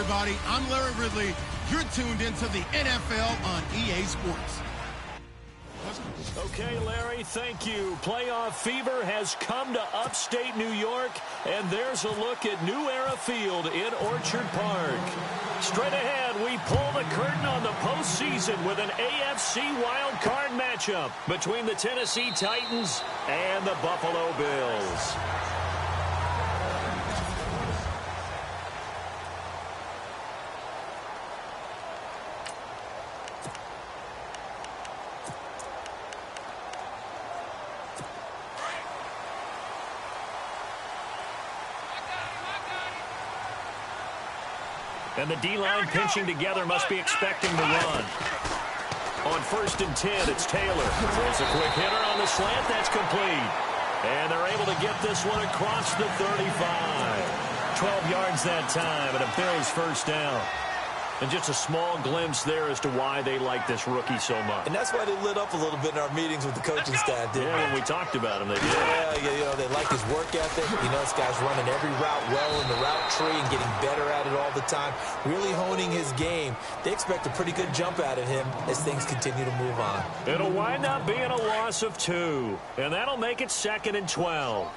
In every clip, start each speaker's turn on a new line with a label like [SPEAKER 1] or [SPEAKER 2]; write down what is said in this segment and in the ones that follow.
[SPEAKER 1] everybody. I'm Larry Ridley. You're tuned into the NFL on EA Sports.
[SPEAKER 2] Okay, Larry, thank you. Playoff fever has come to upstate New York, and there's a look at New Era Field in Orchard Park. Straight ahead, we pull the curtain on the postseason with an AFC wildcard matchup between the Tennessee Titans and the Buffalo Bills. And the D-line pinching together must be expecting the run. On 1st and 10, it's Taylor. Throws a quick hitter on the slant. That's complete. And they're able to get this one across the 35. 12 yards that time, and a Bills first down. And just a small glimpse there as to why they like this rookie so much.
[SPEAKER 3] And that's why they lit up a little bit in our meetings with the coaching staff, didn't they?
[SPEAKER 2] When we talked about him, they did.
[SPEAKER 3] Yeah, you know, they like his work ethic. You know, this guy's running every route well in the route tree and getting better at it all the time, really honing his game. They expect a pretty good jump out of him as things continue to move on.
[SPEAKER 2] It'll wind up being a loss of 2, and that'll make it 2nd and 12.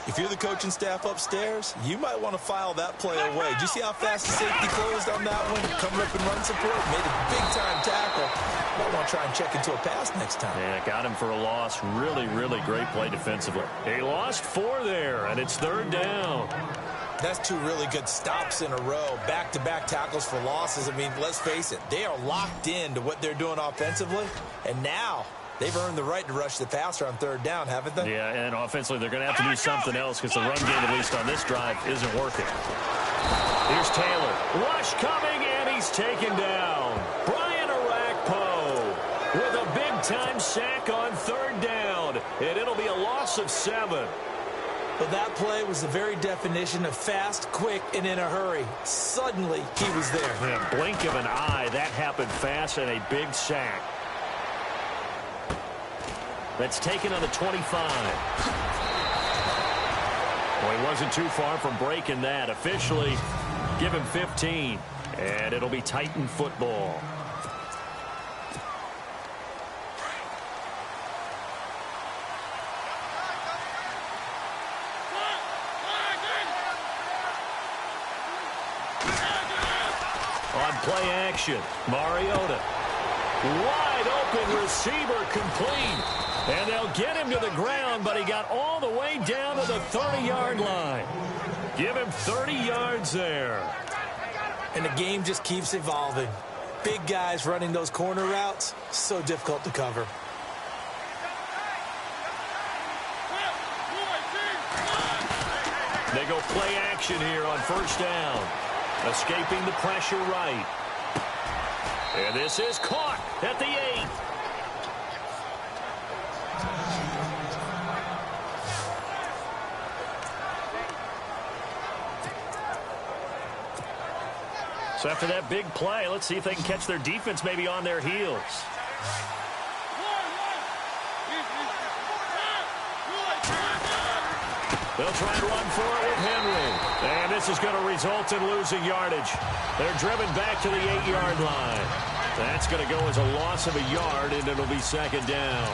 [SPEAKER 3] If you're the coaching staff upstairs, you might want to file that play away. Did you see how fast the safety closed on that one? Coming up in run support, made a big-time tackle. Might want to try and check into a pass next time.
[SPEAKER 2] Yeah, got him for a loss. Really, really great play defensively. He lost 4 there, and it's 3rd down.
[SPEAKER 3] That's 2 really good stops in a row. Back-to-back tackles for losses. I mean, let's face it, they are locked into what they're doing offensively, and now they've earned the right to rush the passer on 3rd down, haven't they?
[SPEAKER 2] Yeah, and offensively, they're going to have to do something else because the run game, at least on this drive, isn't working. Here's Taylor. Rush coming, and he's taken down. Brian Arakpo with a big-time sack on 3rd down, and it'll be a loss of 7.
[SPEAKER 3] But that play was the very definition of fast, quick, and in a hurry. Suddenly, he was there.
[SPEAKER 2] Yeah, blink of an eye, that happened fast, and a big sack. That's taken on the 25. Well, he wasn't too far from breaking that. Officially, give him 15. And it'll be Titan football. On play action, Mariota. Wide open receiver complete. And they'll get him to the ground, but he got all the way down to the 30-yard line. Give him 30 yards there.
[SPEAKER 3] And the game just keeps evolving. Big guys running those corner routes, so difficult to cover.
[SPEAKER 2] They go play action here on 1st down. Escaping the pressure right. And this is caught at the 8. So after that big play, let's see if they can catch their defense maybe on their heels. They'll try and run for it with Henry. And this is going to result in losing yardage. They're driven back to the 8-yard line. That's going to go as a loss of a yard, and it'll be 2nd down.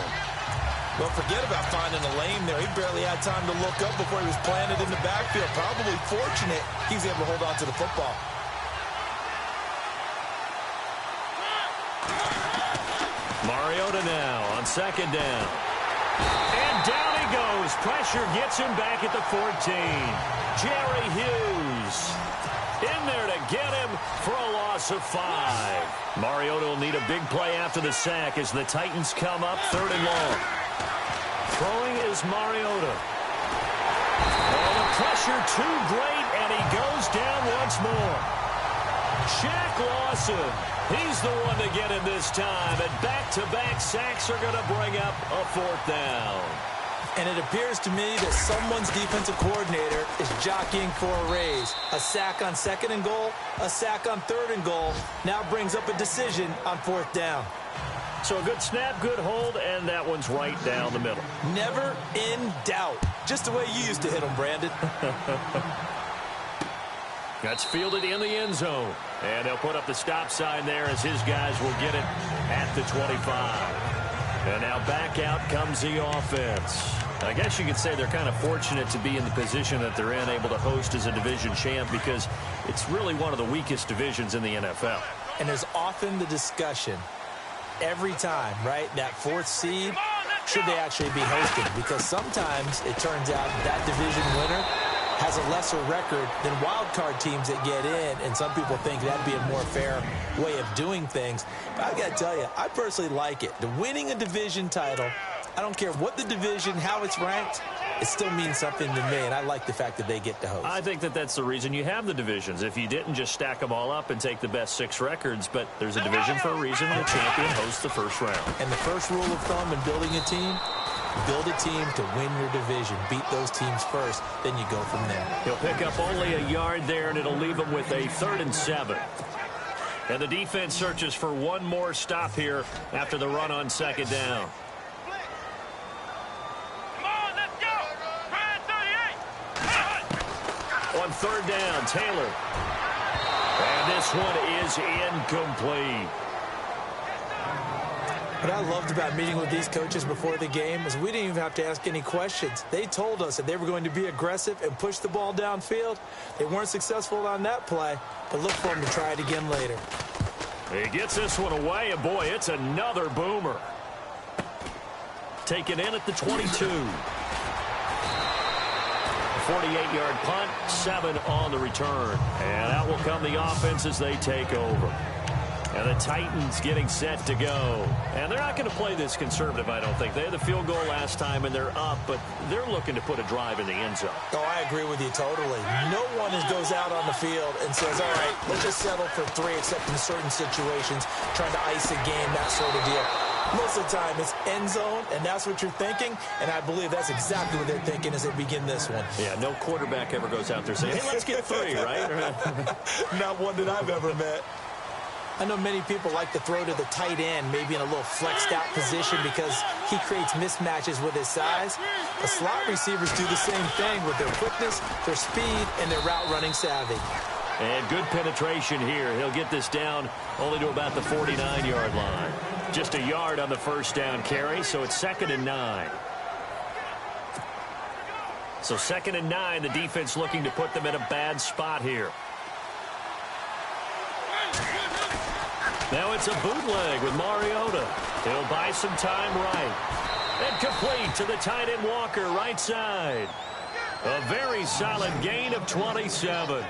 [SPEAKER 3] Well, forget about finding a lane there. He barely had time to look up before he was planted in the backfield. Probably fortunate he was able to hold on to the football.
[SPEAKER 2] Mariota now on 2nd down. And down he goes. Pressure gets him back at the 14. Jerry Hughes in there to get him for a loss of 5. Mariota will need a big play after the sack as the Titans come up 3rd and long. Throwing is Mariota. Oh, the pressure too great, and he goes down once more. Shaq Lawson, he's the one to get him this time, and back-to-back sacks are going to bring up a 4th down.
[SPEAKER 3] And it appears to me that someone's defensive coordinator is jockeying for a raise. A sack on 2nd and goal, a sack on 3rd and goal, now brings up a decision on 4th down.
[SPEAKER 2] So a good snap, good hold, and that one's right down the middle.
[SPEAKER 3] Never in doubt. Just the way you used to hit them, Brandon.
[SPEAKER 2] That's fielded in the end zone. And they'll put up the stop sign there as his guys will get it at the 25. And now back out comes the offense. I guess you could say they're kind of fortunate to be in the position that they're in, able to host as a division champ, because it's really one of the weakest divisions in the NFL.
[SPEAKER 3] And there's often the discussion every time, right, that fourth seed, should they actually be hosting? Because sometimes it turns out that division winner has a lesser record than wild card teams that get in, and some people think that'd be a more fair way of doing things. But I got to tell you, I personally like it. The winning a division title, I don't care what the division, how it's ranked, it still means something to me, and I like the fact that they get to host.
[SPEAKER 2] I think that that's the reason you have the divisions. If you didn't, just stack them all up and take the best 6 records, but there's a division for a reason. The champion hosts the first round.
[SPEAKER 3] And the first rule of thumb in building a team, build a team to win your division. Beat those teams first, then you go from there.
[SPEAKER 2] He'll pick up only a yard there, and it'll leave him with a 3rd and 7. And the defense searches for one more stop here after the run on 2nd down. On 3rd down, Taylor. And this one is incomplete.
[SPEAKER 3] What I loved about meeting with these coaches before the game is we didn't even have to ask any questions. They told us that they were going to be aggressive and push the ball downfield. They weren't successful on that play, but look for them to try it again later.
[SPEAKER 2] He gets this one away, and boy, it's another boomer. Taken in at the 22. 48-yard punt, 7 on the return. And out will come the offense as they take over. And the Titans getting set to go. And they're not going to play this conservative, I don't think. They had the field goal last time, and they're up, but they're looking to put a drive in the end zone.
[SPEAKER 3] Oh, I agree with you totally. No one goes out on the field and says, all right, let's just settle for 3, except in certain situations, trying to ice a game, that sort of deal. Most of the time, it's end zone, and that's what you're thinking, and I believe that's exactly what they're thinking as they begin this one.
[SPEAKER 2] Yeah, no quarterback ever goes out there saying, hey, let's get 3, right?
[SPEAKER 3] Not one that I've ever met. I know many people like to throw to the tight end, maybe in a little flexed out position because he creates mismatches with his size. The slot receivers do the same thing with their quickness, their speed, and their route running savvy.
[SPEAKER 2] And good penetration here. He'll get this down only to about the 49-yard line. Just a yard on the first down carry, so it's 2nd and 9. So 2nd and 9, the defense looking to put them in a bad spot here. Now it's a bootleg with Mariota. He'll buy some time right. And complete to the tight end Walker, right side. A very solid gain of 27.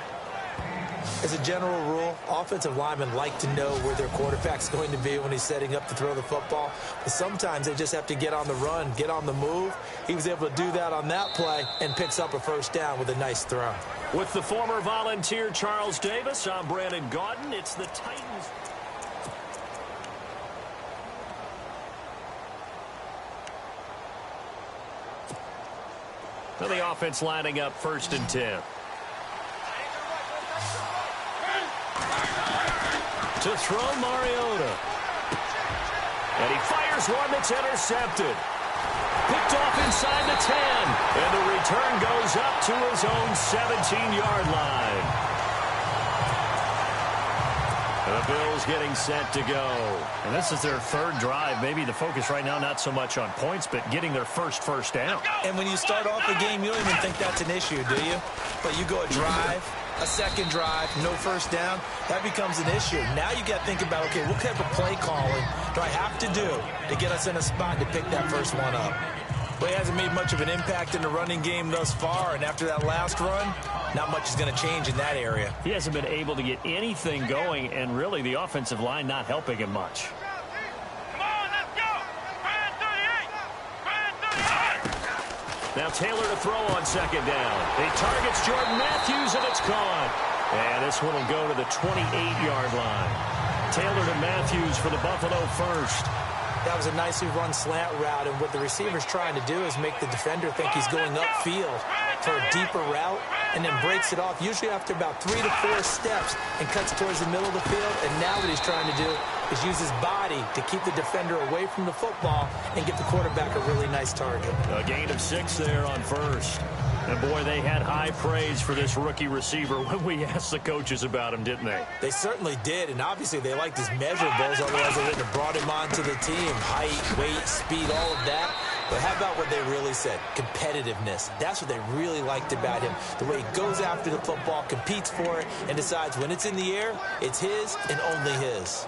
[SPEAKER 3] As a general rule, offensive linemen like to know where their quarterback's going to be when he's setting up to throw the football. But sometimes they just have to get on the run, get on the move. He was able to do that on that play and picks up a first down with a nice throw.
[SPEAKER 2] With the former Volunteer Charles Davis, I'm Brandon Gaudin. It's the Titans. Now the offense lining up 1st and 10. To throw Mariota. And he fires one that's intercepted. Picked off inside the 10. And the return goes up to his own 17-yard line. And the Bills getting set to go. And this is their 3rd drive. Maybe the focus right now not so much on points, but getting their first down.
[SPEAKER 3] And when you start off a game, you don't even think that's an issue, do you? But you go a drive, a 2nd drive, no first down, that becomes an issue. Now you got to think about, okay, what type of play calling do I have to do to get us in a spot to pick that first one up? But he hasn't made much of an impact in the running game thus far, and after that last run, not much is going to change in that area.
[SPEAKER 2] He hasn't been able to get anything going, and really the offensive line not helping him much. Now Taylor to throw on 2nd down. He targets Jordan Matthews, and it's caught. And this one will go to the 28-yard line. Taylor to Matthews for the Buffalo first.
[SPEAKER 3] That was a nicely run slant route, and what the receiver's trying to do is make the defender think he's going upfield for a deeper route, and then breaks it off, usually after about 3 to 4 steps, and cuts towards the middle of the field. And now what he's trying to do is use his body to keep the defender away from the football and get the quarterback a really nice target.
[SPEAKER 2] A gain of 6 there on first. And, boy, they had high praise for this rookie receiver when we asked the coaches about him, didn't they?
[SPEAKER 3] They certainly did, and obviously they liked his measurables, otherwise they wouldn't have brought him onto the team. Height, weight, speed, all of that. But how about what they really said? Competitiveness. That's what they really liked about him. The way he goes after the football, competes for it, and decides when it's in the air, it's his and only his.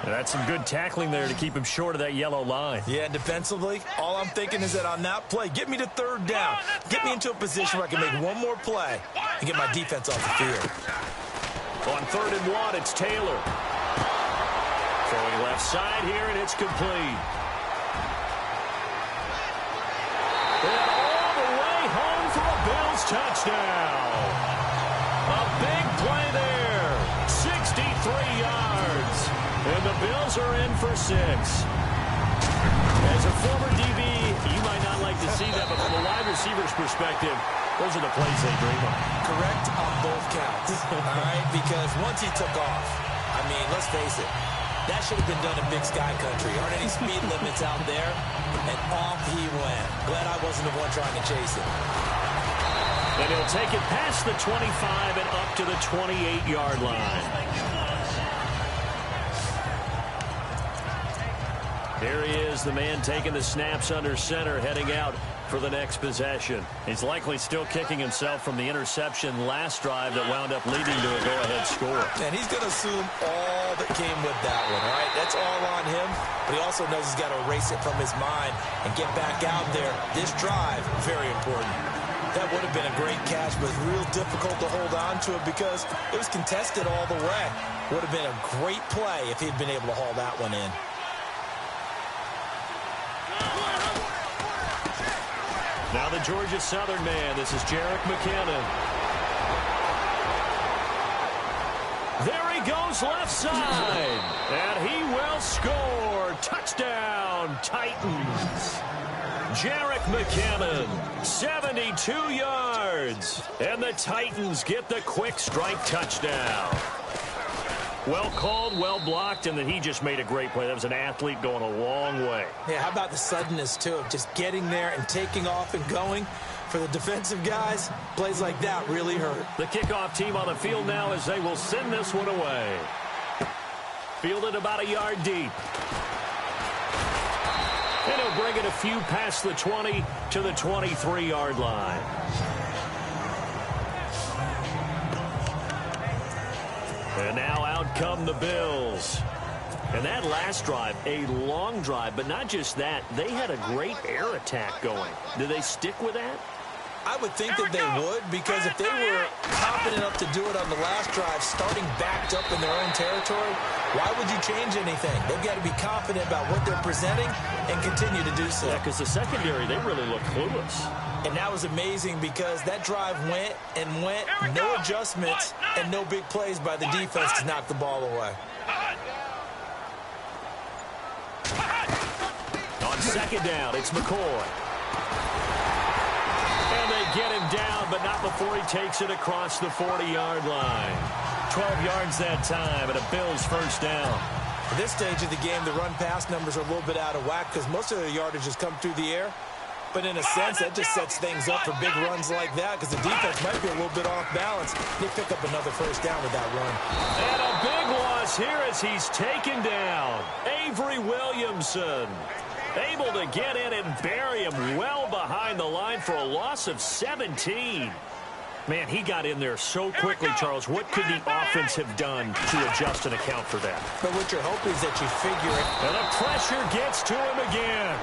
[SPEAKER 2] That's some good tackling there to keep him short of that yellow line.
[SPEAKER 3] Yeah, and defensively, all I'm thinking is that on that play, get me to third down. Get me into a position where I can make one more play and get my defense off the field.
[SPEAKER 2] On 3rd and 1, it's Taylor. Throwing left side here, and it's complete. And all the way home for a Bills touchdown. A big play there. 63 yards. And the Bills are in for 6. As a former DB, you might not like to see that, but from a wide receiver's perspective, those are the plays they dream of.
[SPEAKER 3] Correct on both counts, all right? Because once he took off, I mean, let's face it, that should have been done in Big Sky Country. Aren't any speed limits out there? And off he went. Glad I wasn't the one trying to chase him.
[SPEAKER 2] And he'll take it past the 25 and up to the 28-yard line. Here he is, the man taking the snaps under center, heading out for the next possession. He's likely still kicking himself from the interception last drive that wound up leading to a go-ahead score.
[SPEAKER 3] And he's going to assume all that came with that one, all right? That's all on him, but he also knows he's got to erase it from his mind and get back out there. This drive, very important. That would have been a great catch, but it's real difficult to hold on to it because it was contested all the way. Would have been a great play if he'd been able to haul that one in.
[SPEAKER 2] Now the Georgia Southern man. This is Jerick McKinnon. There he goes left side. And he will score. Touchdown, Titans. Jerick McKinnon, 72 yards. And the Titans get the quick strike touchdown. Well called, well blocked, and then he just made a great play. That was an athlete going a long way.
[SPEAKER 3] Yeah, how about the suddenness, too, of just getting there and taking off and going? For the defensive guys, plays like that really hurt.
[SPEAKER 2] The kickoff team on the field now as they will send this one away. Fielded about a yard deep. And he'll bring it a few past the 20 to the 23-yard line. And now out come the Bills. And that last drive, a long drive, but not just that. They had a great air attack going. Did they stick with that?
[SPEAKER 3] I would think that they would, because if they were confident enough to do it on the last drive, starting backed up in their own territory, why would you change anything? They've got to be confident about what they're presenting and continue to do so.
[SPEAKER 2] Yeah, because the secondary, they really looked clueless.
[SPEAKER 3] And that was amazing because that drive went and went, no adjustments, and no big plays by the defense to knock the ball away.
[SPEAKER 2] On 2nd down, it's McCoy. And they get him down, but not before he takes it across the 40-yard line. 12 yards that time, and a Bills first down.
[SPEAKER 3] At this stage of the game, the run-pass numbers are a little bit out of whack because most of their yardage has come through the air. But in a sense, that just sets things up for big runs like that because the defense might be a little bit off balance. They pick up another first down with that run.
[SPEAKER 2] And a big loss here as he's taken down. Avery Williamson able to get in and bury him well behind the line for a loss of 17. Man, he got in there so quickly, Charles. What could the offense have done to adjust and account for that?
[SPEAKER 3] But what you're hoping is that you figure it.
[SPEAKER 2] And the pressure gets to him again.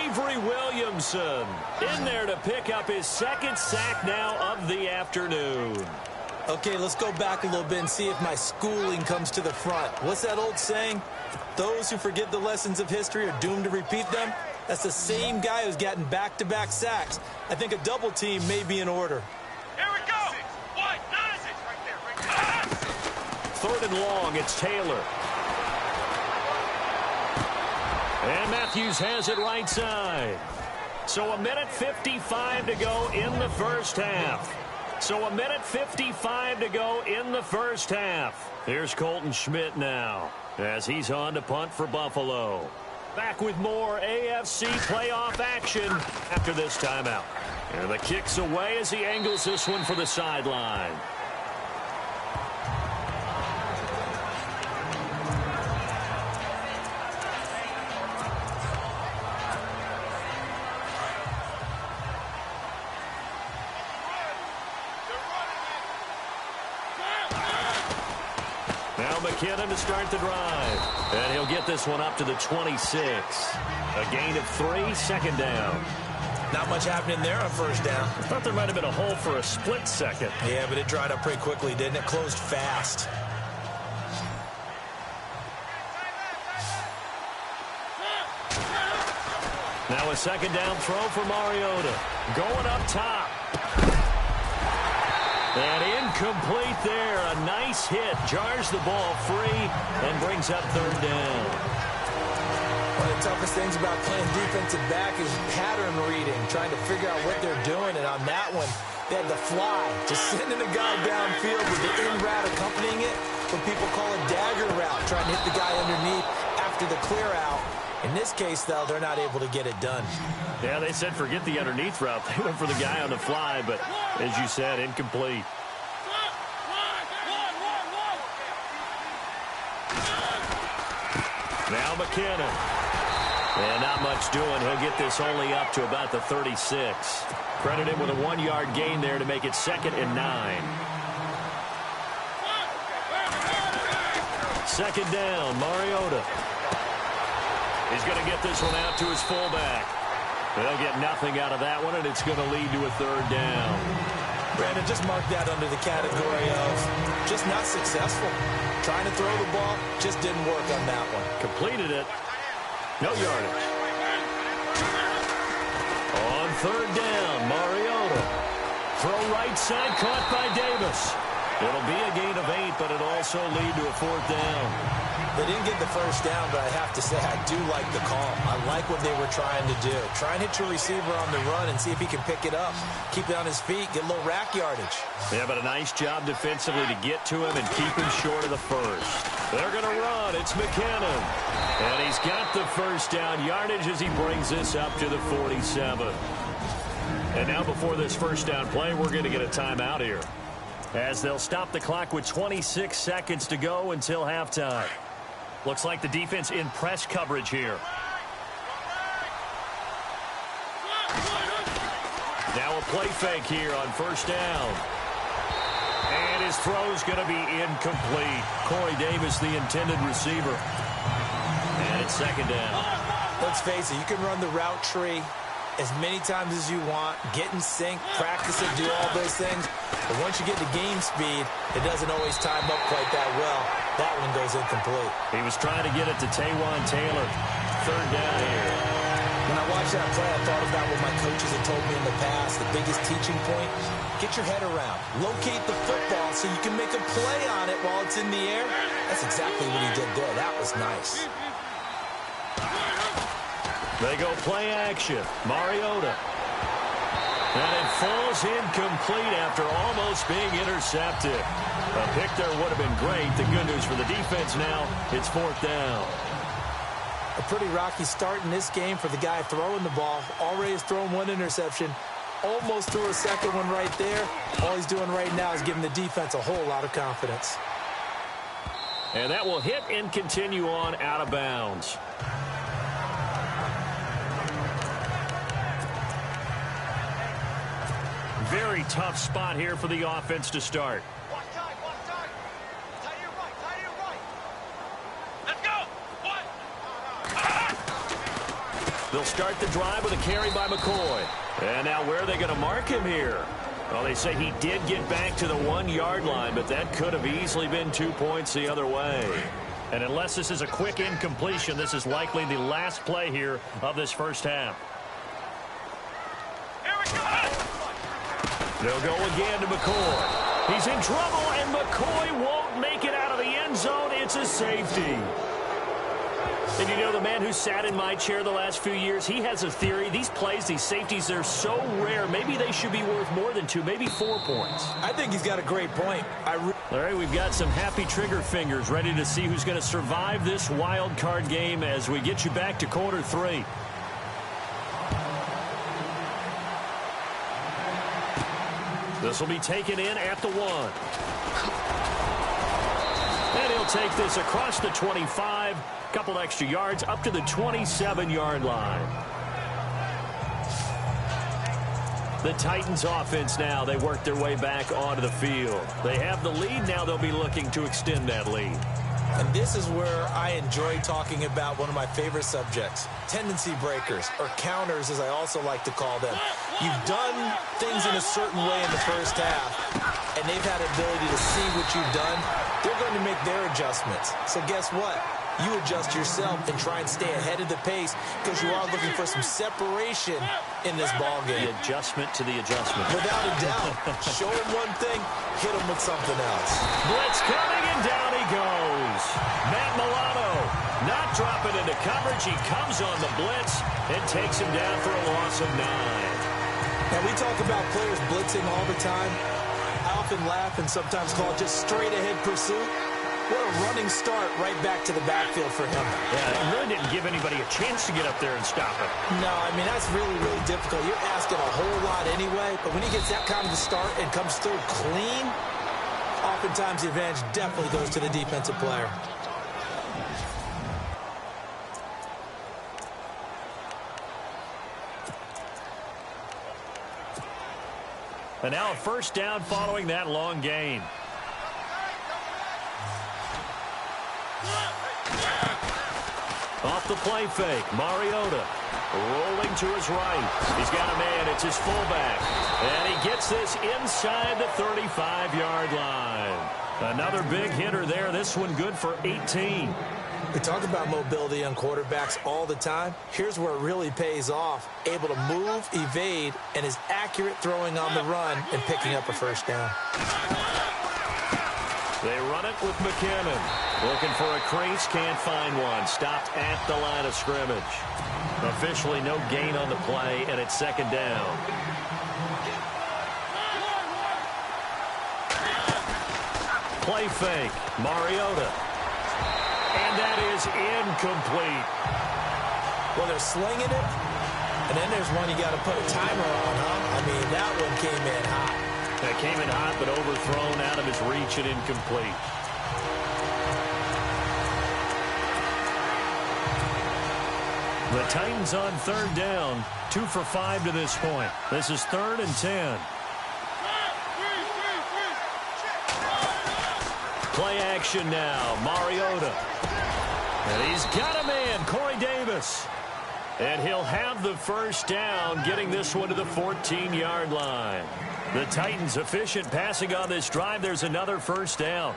[SPEAKER 2] Avery Williamson in there to pick up his 2nd sack now of the afternoon.
[SPEAKER 3] Okay, let's go back a little bit and see if my schooling comes to the front. What's that old saying? Those who forget the lessons of history are doomed to repeat them. That's the same guy who's gotten back-to-back sacks. I think a double team may be in order.
[SPEAKER 4] Here we go. 1, 9, 6, right there.
[SPEAKER 2] 3rd and long, it's Taylor. And Matthews has it right side. So a minute 55 to go in the first half. Here's Colton Schmidt now as he's on to punt for Buffalo. Back with more AFC playoff action after this timeout. And the kick's away as he angles this one for the sideline. Now McKinnon to start the drive. And he'll get this one up to the 26. A gain of 3, second down.
[SPEAKER 3] Not much happening there on first down.
[SPEAKER 2] I thought there might have been a hole for a split second.
[SPEAKER 3] Yeah, but it dried up pretty quickly, didn't it? Closed fast.
[SPEAKER 2] Now a second down throw for Mariota. Going up top. And incomplete there. A nice hit. Jars the ball free and brings up third down.
[SPEAKER 3] One of the toughest things about playing defensive back is pattern reading, trying to figure out what they're doing. And on that one, they had the fly, just sending a guy downfield with the in route accompanying it, what people call a dagger route, trying to hit the guy underneath after the clear out. In this case, though, they're not able to get it done.
[SPEAKER 2] Yeah, they said forget the underneath route. They went for the guy on the fly, but as you said, incomplete. Now McKinnon. And not much doing. He'll get this only up to about the 36. Credit him with a 1-yard gain there to make it 2nd and 9. Second down, Mariota. He's going to get this one out to his fullback. They'll get nothing out of that one, and it's going to lead to a third down.
[SPEAKER 3] Brandon, just mark that under the category of just not successful. Trying to throw the ball, just didn't work on that one.
[SPEAKER 2] Completed it. No yardage. On third down, Mariota. Throw right side, caught by Davis. It'll be a gain of 8, but it'll also lead to a fourth down.
[SPEAKER 3] They didn't get the first down, but I have to say I do like the call. I like what they were trying to do. Try and hit your receiver on the run and see if he can pick it up. Keep it on his feet, get a little rack yardage.
[SPEAKER 2] Yeah, but a nice job defensively to get to him and keep him short of the first. They're going to run. It's McKinnon. And he's got the first down yardage as he brings this up to the 47. And now before this first down play, we're going to get a timeout here, as they'll stop the clock with 26 seconds to go until halftime. Looks like the defense in press coverage here. Now a play fake here on first down. And his throw's going to be incomplete. Corey Davis, the intended receiver. And it's second down.
[SPEAKER 3] Let's face it, you can run the route tree as many times as you want, get in sync, practice it, do all those things. But once you get to game speed, it doesn't always time up quite that well. That one goes incomplete.
[SPEAKER 2] He was trying to get it to Taywan Taylor. Third down here.
[SPEAKER 3] When I watched that play, I thought about what my coaches had told me in the past. The biggest teaching point, get your head around. Locate the football so you can make a play on it while it's in the air. That's exactly what he did there. That was nice.
[SPEAKER 2] They go play action. Mariota. And it falls incomplete after almost being intercepted. A pick there would have been great. The good news for the defense now, it's fourth down.
[SPEAKER 3] A pretty rocky start in this game for the guy throwing the ball. Already has thrown one interception. Almost threw a second one right there. All he's doing right now is giving the defense a whole lot of confidence.
[SPEAKER 2] And that will hit and continue on out of bounds. Very tough spot here for the offense to start.
[SPEAKER 4] Watch time. Tie to your right. Let's go.
[SPEAKER 2] They'll start the drive with a carry by McCoy. And now where are they going to mark him here? Well, they say he did get back to the 1-yard line, but that could have easily been 2 points the other way. And unless this is a quick incompletion, this is likely the last play here of this first half.
[SPEAKER 4] Here we go.
[SPEAKER 2] They'll go again to McCoy. He's in trouble, and McCoy won't make it out of the end zone. It's a safety. And you know, the man who sat in my chair the last few years, he has a theory. These plays, these safeties, they're so rare. Maybe they should be worth more than 2, maybe 4 points.
[SPEAKER 3] I think he's got a great point.
[SPEAKER 2] All right, we've got some happy trigger fingers ready to see who's going to survive this wild card game as we get you back to quarter 3. This will be taken in at the 1. And he'll take this across the 25, couple extra yards up to the 27-yard line. The Titans offense now, they work their way back onto the field. They have the lead. Now they'll be looking to extend that lead.
[SPEAKER 3] And this is where I enjoy talking about one of my favorite subjects, tendency breakers, or counters as I also like to call them. You've done things in a certain way in the first half, and they've had the ability to see what you've done. They're going to make their adjustments. So guess what? You adjust yourself and try and stay ahead of the pace because you are looking for some separation in this ball game.
[SPEAKER 2] The adjustment to the adjustment.
[SPEAKER 3] Without a doubt. Show him one thing, hit him with something else.
[SPEAKER 2] Blitz coming, and down he goes. Matt Milano not dropping into coverage. He comes on the blitz and takes him down for a loss of 9.
[SPEAKER 3] Now, we talk about players blitzing all the time. I often laugh and sometimes call it just straight-ahead pursuit. What a running start right back to the backfield for him.
[SPEAKER 2] Yeah, it really didn't give anybody a chance to get up there and stop him.
[SPEAKER 3] No, I mean, that's really, really difficult. You're asking a whole lot anyway, but when he gets that kind of a start and comes through clean, oftentimes the advantage definitely goes to the defensive player.
[SPEAKER 2] And now a first down following that long gain. Off the play fake, Mariota rolling to his right. He's got a man, it's his fullback. And he gets this inside the 35-yard line. Another big hitter there, this one good for 18.
[SPEAKER 3] We talk about mobility on quarterbacks all the time. Here's where it really pays off. Able to move, evade, and is accurate throwing on the run and picking up a first down.
[SPEAKER 2] They run it with McKinnon. Looking for a crease, can't find one. Stopped at the line of scrimmage. Officially no gain on the play, and it's second down. Play fake, Mariota. And that is incomplete.
[SPEAKER 3] Well, they're slinging it, and then there's one you got to put a timer on, huh? I mean, that one came in hot.
[SPEAKER 2] That came in hot, but overthrown out of his reach and incomplete. The Titans on third down, 2 for 5 to this point. This is 3rd and 10. Play action now, Mariota. And he's got a man, Corey Davis. And he'll have the first down, getting this one to the 14-yard line. The Titans efficient passing on this drive. There's another first down.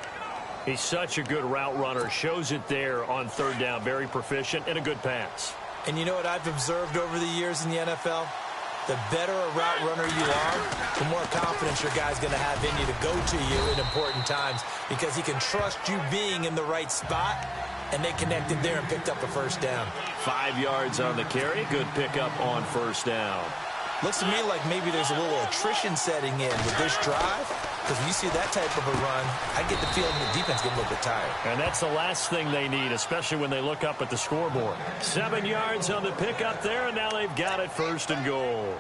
[SPEAKER 2] He's such a good route runner. Shows it there on third down. Very proficient and a good pass.
[SPEAKER 3] And you know what I've observed over the years in the NFL? The better a route runner you are, the more confidence your guy's going to have in you to go to you in important times because he can trust you being in the right spot, and they connected there and picked up a first down.
[SPEAKER 2] 5 yards on the carry. Good pickup on first down.
[SPEAKER 3] Looks to me like maybe there's a little attrition setting in with this drive, because when you see that type of a run, I get the feeling the defense get a little bit tired.
[SPEAKER 2] And that's the last thing they need, especially when they look up at the scoreboard. 7 yards on the pickup there, and now they've got it 1st and goal.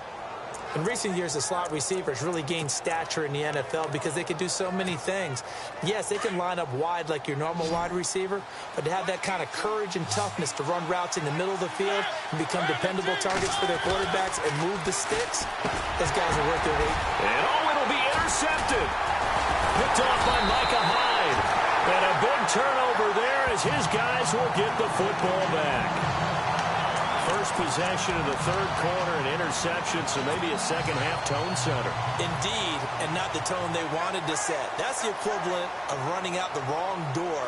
[SPEAKER 3] In recent years, the slot receivers really gained stature in the NFL because they can do so many things. Yes, they can line up wide like your normal wide receiver, but to have that kind of courage and toughness to run routes in the middle of the field and become dependable targets for their quarterbacks and move the sticks, those guys are worth their weight.
[SPEAKER 2] And it'll be intercepted. Picked off by Micah Hyde. And a big turnover there as his guys will get the football back. First possession of the third quarter, an interception, so maybe a second-half tone setter.
[SPEAKER 3] Indeed, and not the tone they wanted to set. That's the equivalent of running out the wrong door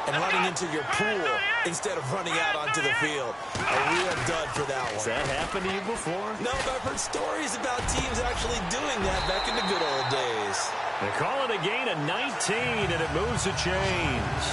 [SPEAKER 3] and running into your pool instead of running out onto the field. A real dud for that one.
[SPEAKER 2] Has that happened to you before?
[SPEAKER 3] No, but I've heard stories about teams actually doing that back in the good old days.
[SPEAKER 2] They call it a gain of 19, and it moves the chains.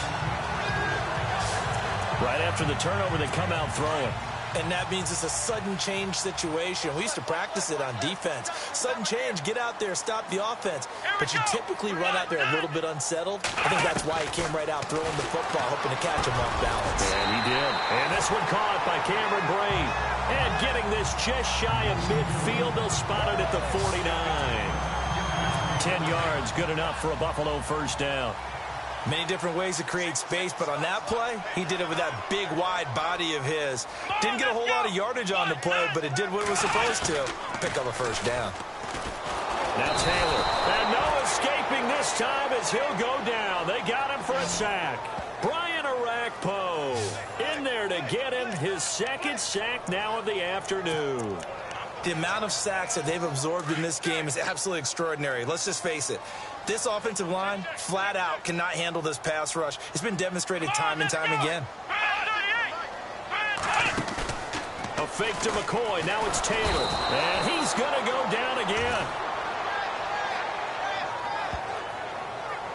[SPEAKER 2] Right after the turnover, they come out throwing.
[SPEAKER 3] And that means it's a sudden change situation. We used to practice it on defense. Sudden change, get out there, stop the offense. But you typically run out there a little bit unsettled. I think that's why he came right out throwing the football, hoping to catch him off balance.
[SPEAKER 2] And he did. And this one caught by Cameron Brate. And getting this just shy of midfield, they'll spot it at the 49. 10 yards, good enough for a Buffalo first down.
[SPEAKER 3] Many different ways to create space, but on that play, he did it with that big, wide body of his. Didn't get a whole lot of yardage on the play, but it did what it was supposed to. Pick up a first down.
[SPEAKER 2] Now Taylor. And no escaping this time as he'll go down. They got him for a sack. Brian Arakpo in there to get him his second sack now of the afternoon.
[SPEAKER 3] The amount of sacks that they've absorbed in this game is absolutely extraordinary. Let's just face it. This offensive line, flat out, cannot handle this pass rush. It's been demonstrated time and time again.
[SPEAKER 2] A fake to McCoy. Now it's Taylor. And he's going to go down again.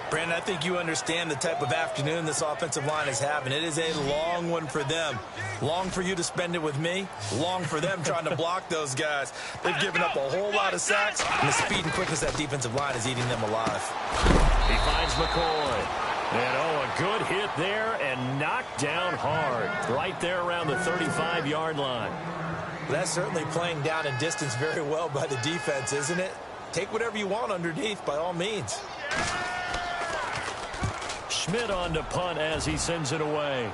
[SPEAKER 3] Brandon, I think you understand the type of afternoon this offensive line is having. It is a long one for them. Long for you to spend it with me. Long for them trying to block those guys. They've given up a whole lot of sacks, and the speed and quickness of that defensive line is eating them alive.
[SPEAKER 2] He finds McCoy. And, a good hit there and knocked down hard. Right there around the 35-yard line.
[SPEAKER 3] That's certainly playing down in distance very well by the defense, isn't it? Take whatever you want underneath, by all means.
[SPEAKER 2] Schmidt on to punt as he sends it away.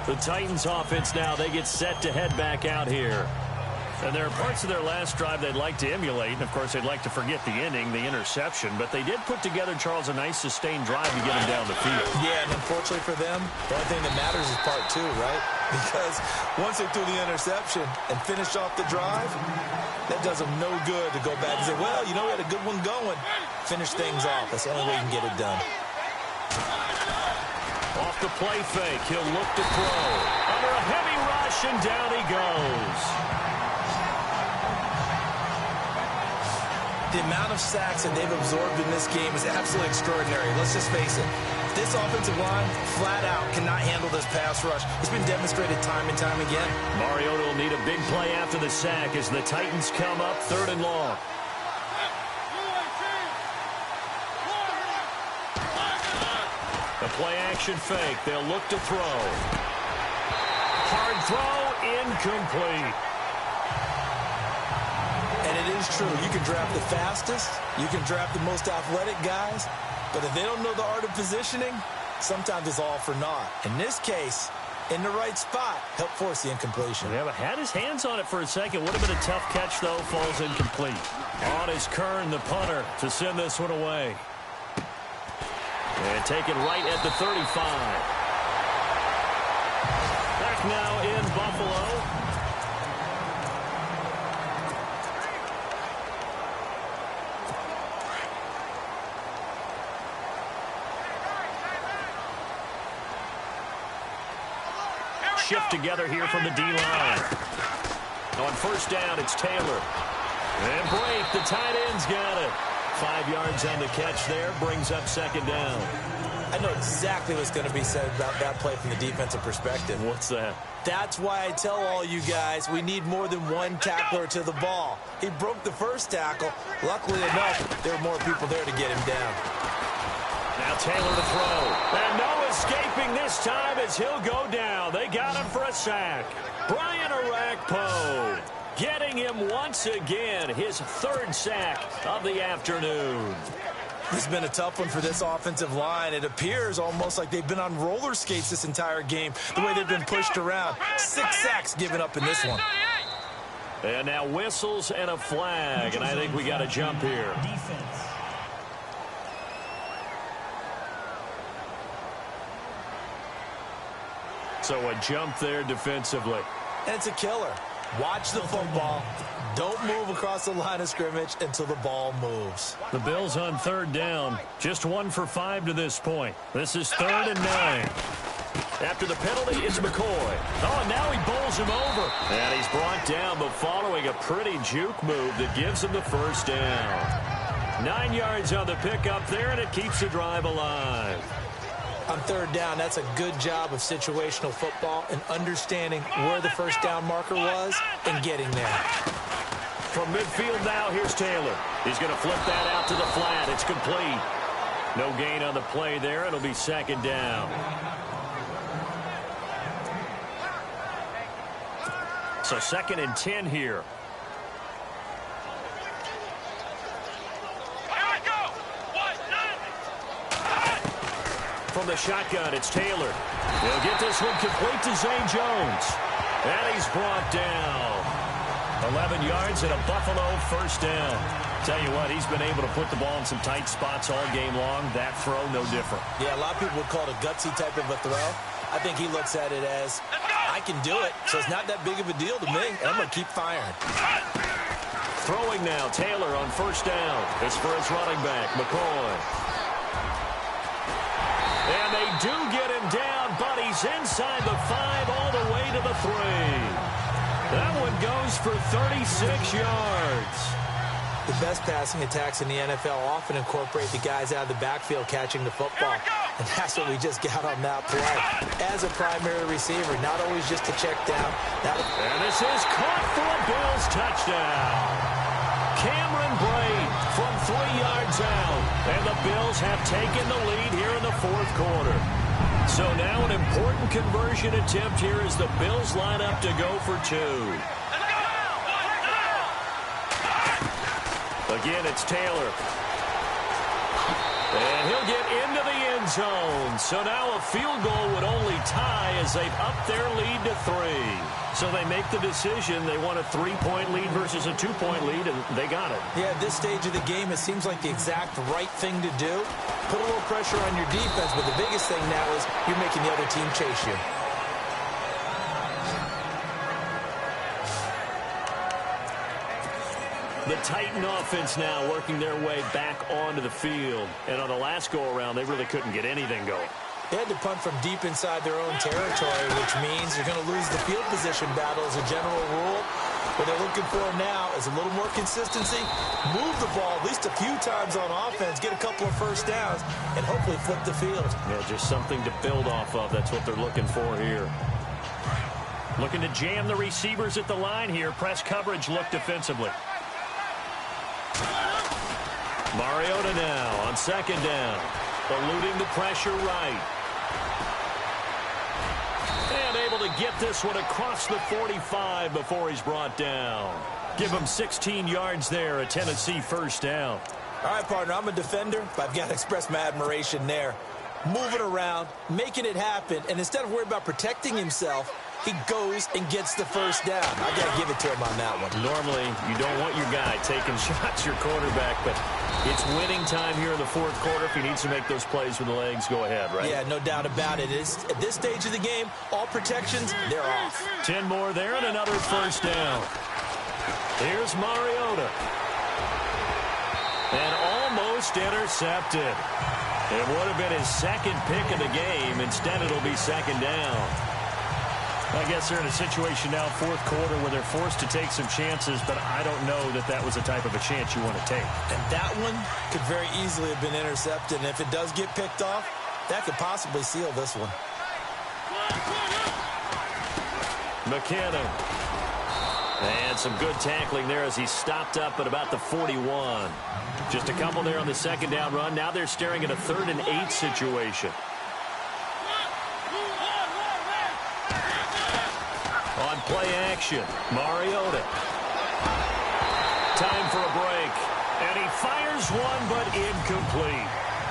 [SPEAKER 2] The Titans offense now, they get set to head back out here. And there are parts of their last drive they'd like to emulate. And, of course, they'd like to forget the inning, the interception. But they did put together, Charles, a nice sustained drive to get him down the field.
[SPEAKER 3] Yeah, and unfortunately for them, the only thing that matters is part two, right? Because once they threw the interception and finished off the drive, that does them no good to go back and say, well, you know, we had a good one going. Finish things off. That's the only way you can get it done.
[SPEAKER 2] Off the play fake, he'll look to throw. Under a heavy rush, and down he goes.
[SPEAKER 3] The amount of sacks that they've absorbed in this game is absolutely extraordinary. Let's just face it. This offensive line, flat out, cannot handle this pass rush. It's been demonstrated time and time again.
[SPEAKER 2] Mariota will need a big play after the sack as the Titans come up 3rd and long. The play-action fake. They'll look to throw. Hard throw, incomplete.
[SPEAKER 3] And it is true. You can draft the fastest. You can draft the most athletic guys. But if they don't know the art of positioning, sometimes it's all for naught. In this case, in the right spot, help force the incompletion.
[SPEAKER 2] Yeah, but had his hands on it for a second. Would have been a tough catch, though. Falls incomplete. On is Kern, the punter, to send this one away. And taken right at the 35. Back now in Buffalo. Shift together here from the D-line. On first down, it's Taylor. And break, the tight end's got it. 5 yards on the catch there, brings up 2nd down.
[SPEAKER 3] I know exactly what's going to be said about that play from the defensive perspective.
[SPEAKER 2] What's that?
[SPEAKER 3] That's why I tell all you guys we need more than one tackler to the ball. He broke the first tackle. Luckily enough, there were more people there to get him down.
[SPEAKER 2] Now Taylor to throw. And no escaping this time as he'll go down. They got him for a sack. Brian Arakpo getting him once again, his 3rd sack of the afternoon.
[SPEAKER 3] It's been a tough one for this offensive line. It appears almost like they've been on roller skates this entire game, the way they've been pushed around. 6 sacks given up in this one.
[SPEAKER 2] And now whistles and a flag, and I think we got a jump here. So a jump there defensively.
[SPEAKER 3] And it's a killer. Watch the football. Don't move across the line of scrimmage until the ball moves.
[SPEAKER 2] The Bills on 3rd down. Just 1 for 5 to this point. This is 3rd and 9. After the penalty, it's McCoy. Oh, and now he bowls him over. And he's brought down, but following a pretty juke move that gives him the first down. 9 yards on the pickup there, and it keeps the drive alive.
[SPEAKER 3] On 3rd down, that's a good job of situational football and understanding where the first down marker was and getting there.
[SPEAKER 2] From midfield now, here's Taylor. He's going to flip that out to the flat. It's complete. No gain on the play there. It'll be 2nd down. So 2nd and 10 here. From the shotgun, it's Taylor. He'll get this one complete to Zane Jones. And he's brought down. 11 yards and a Buffalo first down. Tell you what, he's been able to put the ball in some tight spots all game long. That throw, no different.
[SPEAKER 3] Yeah, a lot of people would call it a gutsy type of a throw. I think he looks at it as, I can do it, so it's not that big of a deal to me, and I'm going to keep firing.
[SPEAKER 2] Throwing now, Taylor on first down. It's for his running back, McCoy. And they do get him down, but he's inside the 5 all the way to the 3. That one goes for 36 yards.
[SPEAKER 3] The best passing attacks in the NFL often incorporate the guys out of the backfield catching the football. And that's what we just got on that play. As a primary receiver, not always just to check down.
[SPEAKER 2] And this is caught for a Bills touchdown. Cameron Braid from 3 yards out. And the Bills have taken the lead here in the 4th quarter. So now an important conversion attempt here as the Bills line up to go for 2. Again, it's Taylor. And he'll get into the end zone. So now a field goal would only tie as they've upped their lead to 3. So they make the decision. They want a 3-point lead versus a 2-point lead, and they got it.
[SPEAKER 3] Yeah, at this stage of the game, it seems like the exact right thing to do. Put a little pressure on your defense, but the biggest thing now is you're making the other team chase you.
[SPEAKER 2] The Titan offense now working their way back onto the field. And on the last go-around, they really couldn't get anything going.
[SPEAKER 3] They had to punt from deep inside their own territory, which means you're going to lose the field position battle as a general rule. What they're looking for now is a little more consistency, move the ball at least a few times on offense, get a couple of first downs, and hopefully flip the field.
[SPEAKER 2] Yeah, just something to build off of. That's what they're looking for here. Looking to jam the receivers at the line here. Press coverage look defensively. Mariota now on 2nd down. Eluding the pressure right. And able to get this one across the 45 before he's brought down. Give him 16 yards there, a Tennessee first down.
[SPEAKER 3] All right, partner, I'm a defender, but I've got to express my admiration there. Moving around, making it happen, and instead of worrying about protecting himself, he goes and gets the first down. I got to give it to him on that one.
[SPEAKER 2] Normally, you don't want your guy taking shots, your quarterback, but it's winning time here in the 4th quarter. If he needs to make those plays with the legs, go ahead, right?
[SPEAKER 3] Yeah, no doubt about it. At this stage of the game, all protections, they're off.
[SPEAKER 2] 10 more there and another first down. Here's Mariota. And almost intercepted. It would have been his 2nd pick of the game. Instead, it'll be 2nd down. I guess they're in a situation now, 4th quarter, where they're forced to take some chances, but I don't know that that was the type of a chance you want to take.
[SPEAKER 3] And that one could very easily have been intercepted, and if it does get picked off, that could possibly seal this one.
[SPEAKER 2] McKinnon. And some good tackling there as he stopped up at about the 41. Just a couple there on the 2nd down run. Now they're staring at a 3rd and 8 situation. On play action, Mariota. Time for a break. And he fires one, but incomplete.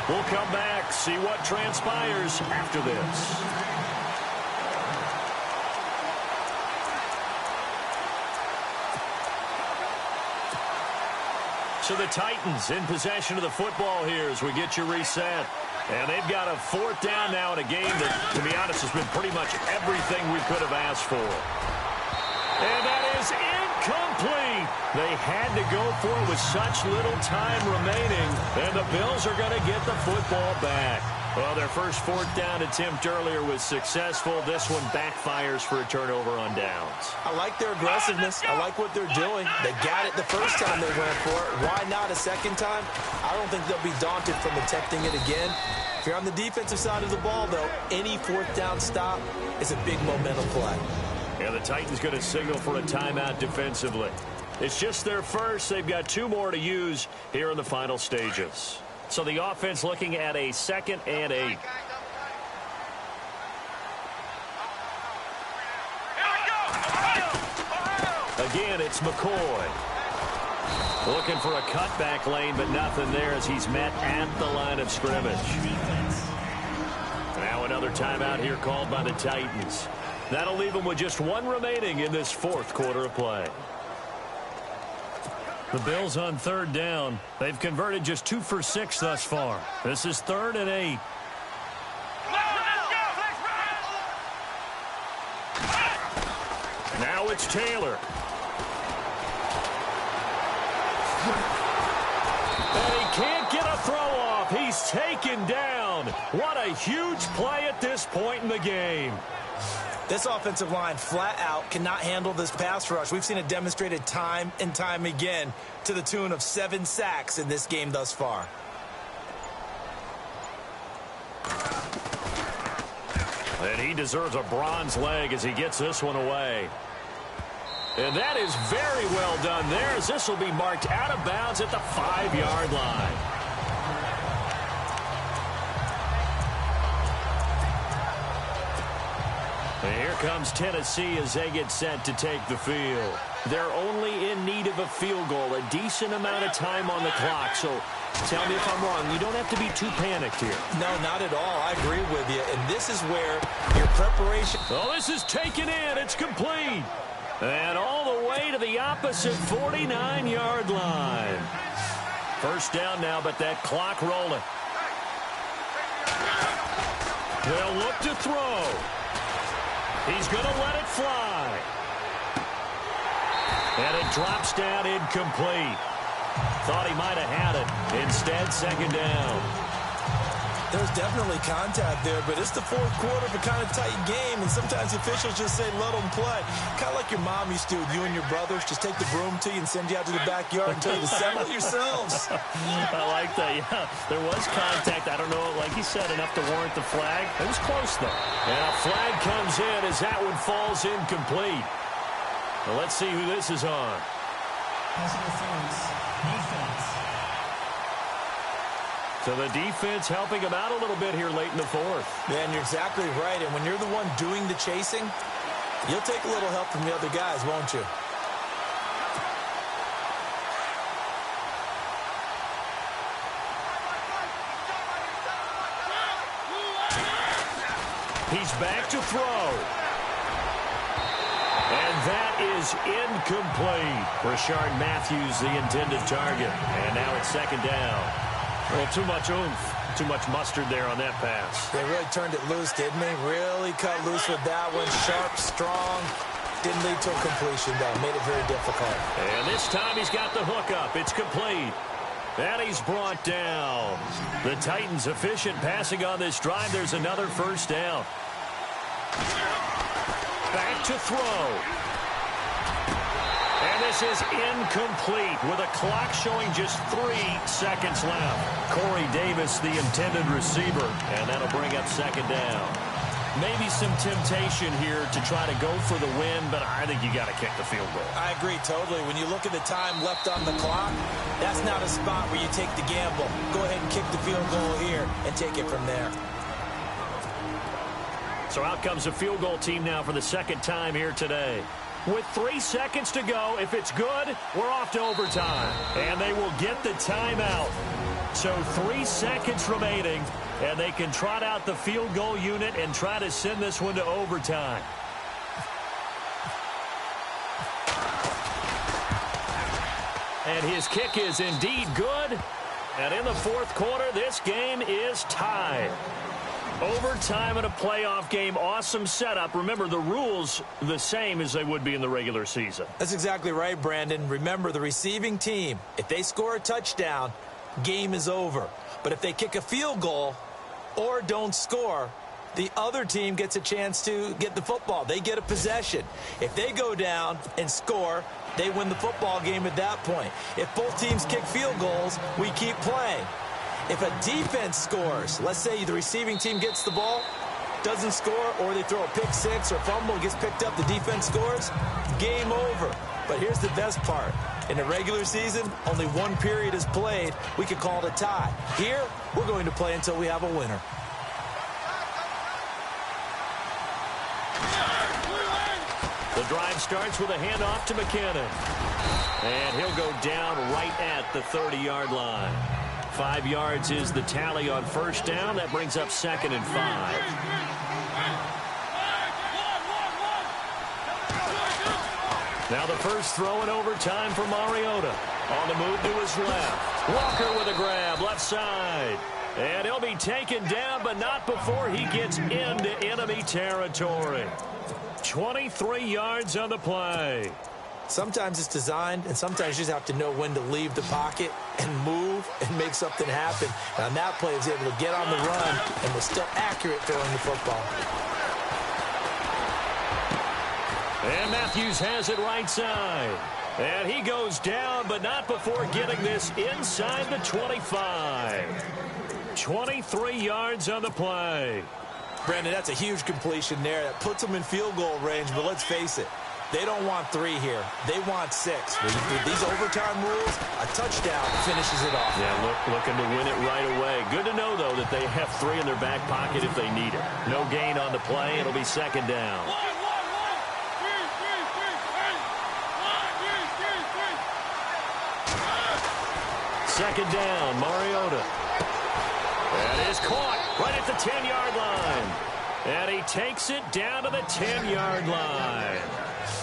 [SPEAKER 2] We'll come back, see what transpires after this. So the Titans in possession of the football here as we get you reset. And they've got a 4th down now in a game that, to be honest, has been pretty much everything we could have asked for. And that is incomplete. They had to go for it with such little time remaining. And the Bills are going to get the football back. Well, their first 4th down attempt earlier was successful. This one backfires for a turnover on downs.
[SPEAKER 3] I like their aggressiveness. I like what they're doing. They got it the first time they went for it. Why not a second time? I don't think they'll be daunted from attempting it again. If you're on the defensive side of the ball, though, any 4th down stop is a big momentum play.
[SPEAKER 2] Yeah, the Titans going to signal for a timeout defensively. It's just their first. They've got 2 more to use here in the final stages. So the offense looking at a 2nd and 8. again, it's McCoy. Looking for a cutback lane, but nothing there as he's met at the line of scrimmage. Now another timeout here called by the Titans. That'll leave them with just one remaining in this fourth quarter of play. The Bills on third down. They've converted just 2 for 6 thus far. This is 3rd and 8. Now it's Taylor. And he can't get a throw off. He's taken down. What a huge play at this point in the game.
[SPEAKER 3] This offensive line flat out cannot handle this pass rush. We've seen it demonstrated time and time again to the tune of 7 sacks in this game thus far.
[SPEAKER 2] And he deserves a bronze leg as he gets this one away. And that is very well done there as this will be marked out of bounds at the 5-yard line. And here comes Tennessee as they get set to take the field. They're only in need of a field goal, a decent amount of time on the clock. So tell me if I'm wrong. You don't have to be too panicked here.
[SPEAKER 3] No, not at all. I agree with you. And this is where your preparation...
[SPEAKER 2] Oh, this is taken in. It's complete. And all the way to the opposite 49-yard line. First down now, but that clock rolling. They'll look to throw. He's going to let it fly. And it drops down incomplete. Thought he might have had it. Instead, second down.
[SPEAKER 3] There's definitely contact there, but it's the fourth quarter of a kind of tight game, and sometimes the officials just say, let them play. Kind of like your mom used to with you and your brothers. Just take the broom to you and send you out to the backyard and tell you to settle it yourselves.
[SPEAKER 2] I like that, yeah. There was contact. I don't know, like he said, enough to warrant the flag. It was close, though. And a flag comes in as that one falls incomplete. Well, let's see who this is on. So the defense helping him out a little bit here late in the fourth.
[SPEAKER 3] Yeah, and you're exactly right. And when you're the one doing the chasing, you'll take a little help from the other guys, won't you?
[SPEAKER 2] He's back to throw. And that is incomplete. Rashard Matthews, the intended target. And now it's second down. Well, too much oomph, too much mustard there on that pass.
[SPEAKER 3] They really turned it loose, didn't they? Really cut loose with that one. Sharp, strong. Didn't lead to a completion, though. Made it very difficult.
[SPEAKER 2] And this time he's got the hook up. It's complete. And he's brought down. The Titans efficient passing on this drive. There's another first down. Back to throw. And this is incomplete with a clock showing just 3 seconds left. Corey Davis, the intended receiver, and that'll bring up second down. Maybe some temptation here to try to go for the win, but I think you got to kick the field goal.
[SPEAKER 3] I agree totally. When you look at the time left on the clock, that's not a spot where you take the gamble. Go ahead and kick the field goal here and take it from there.
[SPEAKER 2] So out comes the field goal team now for the second time here today. With 3 seconds to go, if it's good, we're off to overtime. And they will get the timeout. So 3 seconds remaining, and they can trot out the field goal unit and try to send this one to overtime. And his kick is indeed good. And in the fourth quarter, this game is tied. Overtime in a playoff game, awesome setup. Remember, the rules the same as they would be in the regular season.
[SPEAKER 3] That's exactly right, Brandon. Remember, the receiving team, if they score a touchdown, game is over. But if they kick a field goal or don't score, the other team gets a chance to get the football. They get a possession. If they go down and score, they win the football game at that point. If both teams kick field goals, we keep playing. If a defense scores, let's say the receiving team gets the ball, doesn't score, or they throw a pick six or fumble, gets picked up, the defense scores, game over. But here's the best part. In the regular season, only 1 period is played. We could call it a tie. Here, we're going to play until we have a winner.
[SPEAKER 2] The drive starts with a handoff to McKinnon. And he'll go down right at the 30-yard line. 5 yards is the tally on first down. That brings up 2nd and 5. Now the first throw in overtime for Mariota. On the move to his left. Walker with a grab, left side. And he'll be taken down, but not before he gets into enemy territory. 23 yards on the play.
[SPEAKER 3] Sometimes it's designed, and sometimes you just have to know when to leave the pocket and move and make something happen. And on that play, he was able to get on the run and was still accurate throwing the football.
[SPEAKER 2] And Matthews has it right side. And he goes down, but not before getting this inside the 25. 23 yards on the play.
[SPEAKER 3] Brandon, that's a huge completion there. That puts them in field goal range, but let's face it, they don't want 3 here. They want 6. With these overtime rules, a touchdown finishes it off.
[SPEAKER 2] Yeah, looking to win it right away. Good to know, though, that they have 3 in their back pocket if they need it. No gain on the play. It'll be 2nd down. Second down, Mariota. That is caught right at the 10-yard line. And he takes it down to the 10-yard line.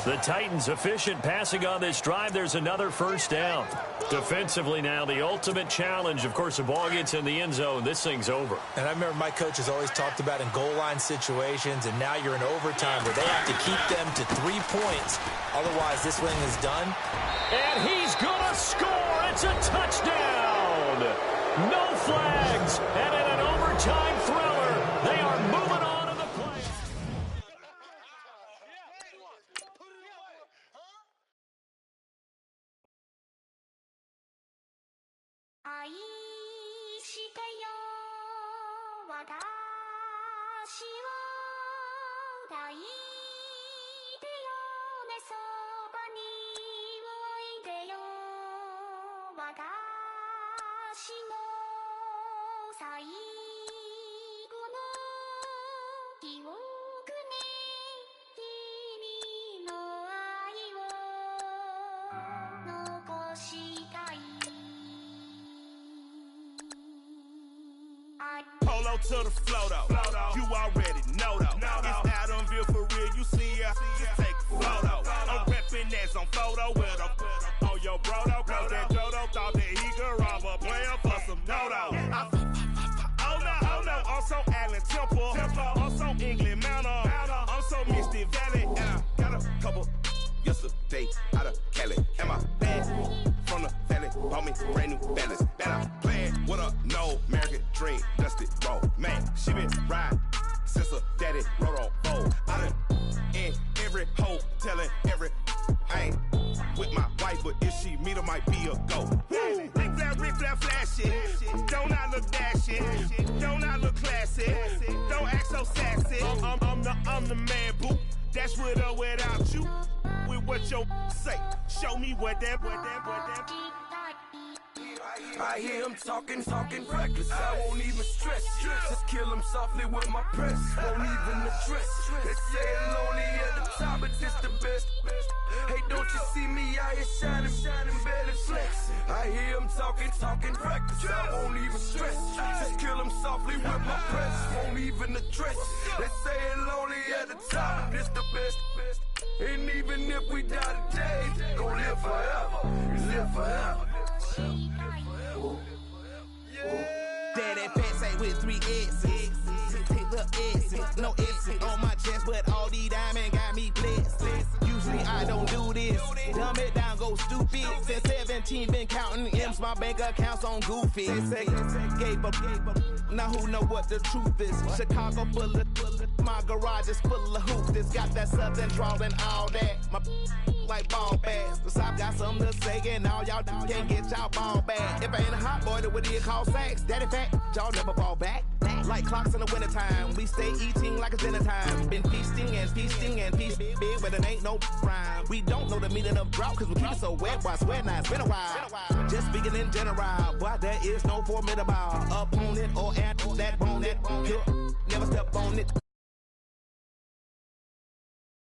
[SPEAKER 2] The Titans efficient passing on this drive. There's another first down. Defensively now, the ultimate challenge. Of course, the ball gets in the end zone. This thing's over.
[SPEAKER 3] And I remember my coaches always talked about in goal line situations, and now you're in overtime where they have to keep them to 3 points. Otherwise, this thing is done.
[SPEAKER 2] And he's going to score. It's a touchdown. No flags. And in an overtime thriller, they are moving on to the play.
[SPEAKER 5] Polo to the flow though. You already know though. It's Adamville for real. You see ya. Just take a photo. I'm reppin' that's on photo with a on your bro though. Cause that Jodo thought that he could rob a player for some dodo. Oh no. I'm so Allen Temple. I'm so England Mountain. I'm so Misty Valley. And I got a couple yesterday out of Cali. And my bag from the valley bought me brand new balance. And I'm playing with a no American dream. Dusted roll. Man, she been riding since her daddy rode on bold. I done in every hole telling every I ain't with my wife, but if she meet her, might be a go. Rick Flair flashing. Don't I look dashing? Don't I look classy? Don't act so sassy. I'm the man, boo. That's with or without you. With what your say. Show me what that.
[SPEAKER 6] I hear him talking reckless. I won't even stress. Just kill him softly with my press. Won't even address. They say it lonely at the top, but this the best. Hey, don't you see me out here shining, barely flex. I hear him talking reckless. I won't even stress. Just kill him softly with my press. Won't even address. They say it lonely at the top, but this the best. And even if we die today, gon' live forever. Live forever.
[SPEAKER 7] Daddy fat say with 3 S's. Pick up S's. No S's on my chest, but all these diamonds got me blessed. Usually I don't do this. Dumb it down, go stupid. Since 17 been counting M's, my bank account's on goofy. They say gave up. Now who know what the truth is? Chicago full of my garage is full of hoops. It's got that southern drawl and all that. My like ball bags. The South got something to say, and all y'all can't get y'all ball back. If I ain't a hot boy, then what do you call sacks? Daddy fat, y'all never fall back. Like clocks in the wintertime, we stay eating like it's dinner time. Been feasting and feasting big, but it ain't no rhyme. We don't know the meaning of drought, cause we keep it so wet. Why sweat now? It's been a while. Just speaking in general, boy, there is no formidable opponent or that bone that never step on it.